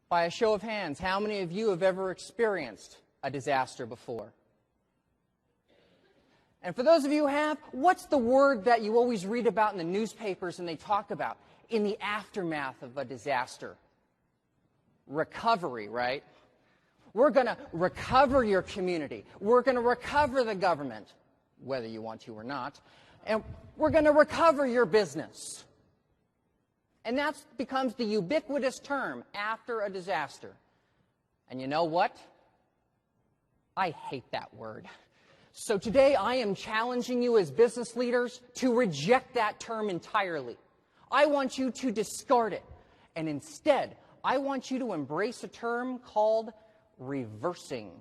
By a show of hands, how many of you have ever experienced a disaster before? And for those of you who have, what's the word that you always read about in the newspapers and they talk about in the aftermath of a disaster? Recovery, right? We're going to recover your community. We're going to recover the government, whether you want to or not. And we're going to recover your business. And that becomes the ubiquitous term after a disaster. And you know what? I hate that word. So today I am challenging you as business leaders to reject that term entirely. I want you to discard it. And instead, I want you to embrace a term called reversing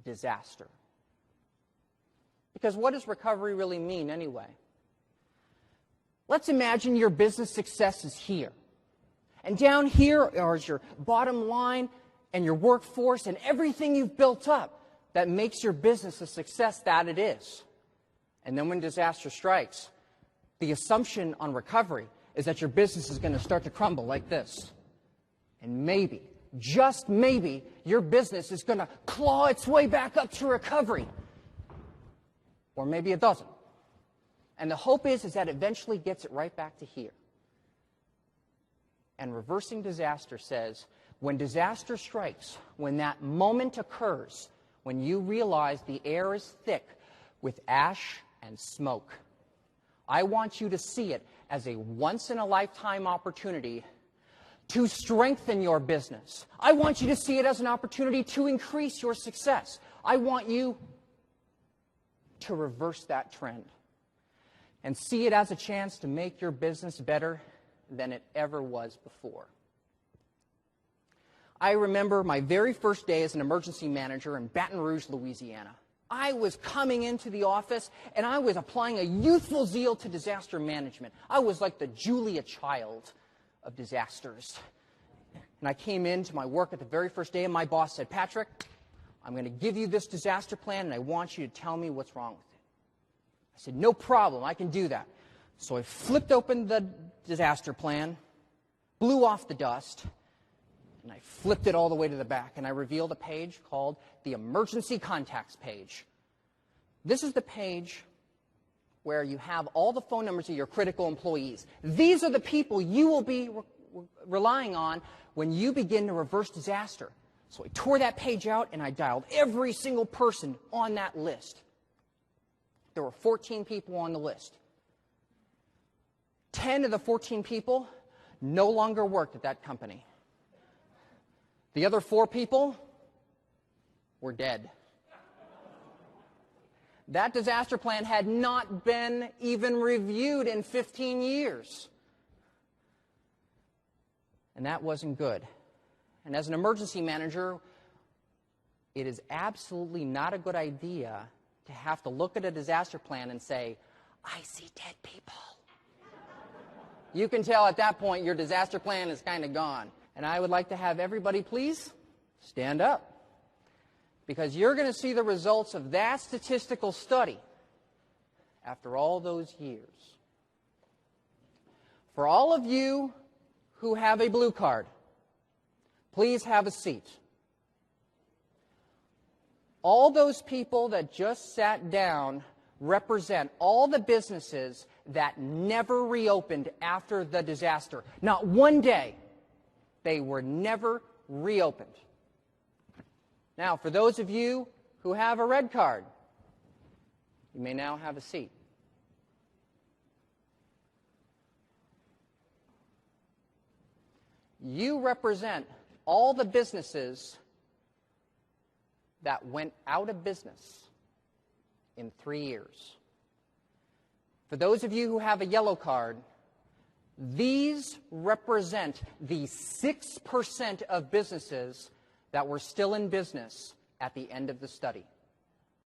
disaster. Because what does recovery really mean anyway? Let's imagine your business success is here. And down here is your bottom line and your workforce and everything you've built up that makes your business a success that it is. And then when disaster strikes, the assumption on recovery is that your business is going to start to crumble like this. And maybe, just maybe, your business is going to claw its way back up to recovery. Or maybe it doesn't. And the hope is that it eventually gets it right back to here. And reversing disaster says, when disaster strikes, when that moment occurs, when you realize the air is thick with ash and smoke, I want you to see it as a once-in-a-lifetime opportunity to strengthen your business. I want you to see it as an opportunity to increase your success. I want you to reverse that trend and see it as a chance to make your business better than it ever was before. I remember my very first day as an emergency manager in Baton Rouge, Louisiana. I was coming into the office, and I was applying a youthful zeal to disaster management. I was like the Julia Child of disasters. And I came into my work at the very first day, and my boss said, "Patrick, I'm going to give you this disaster plan, and I want you to tell me what's wrong with it." I said, "No problem, I can do that." So I flipped open the disaster plan, blew off the dust, and I flipped it all the way to the back, and I revealed a page called the Emergency Contacts page. This is the page where you have all the phone numbers of your critical employees. These are the people you will be relying on when you begin to reverse disaster. So I tore that page out, and I dialed every single person on that list. There were 14 people on the list. 10 of the 14 people no longer worked at that company. The other 4 people were dead. That disaster plan had not been even reviewed in 15 years. And that wasn't good. And as an emergency manager, it is absolutely not a good idea to have to look at a disaster plan and say, "I see dead people." You can tell at that point your disaster plan is kind of gone. And I would like to have everybody please stand up, because you're going to see the results of that statistical study after all those years. For all of you who have a blue card, please have a seat. All those people that just sat down represent all the businesses that never reopened after the disaster. Not one day. They were never reopened. Now, for those of you who have a red card, you may now have a seat. You represent all the businesses that went out of business in 3 years. For those of you who have a yellow card, these represent the 6% of businesses that were still in business at the end of the study.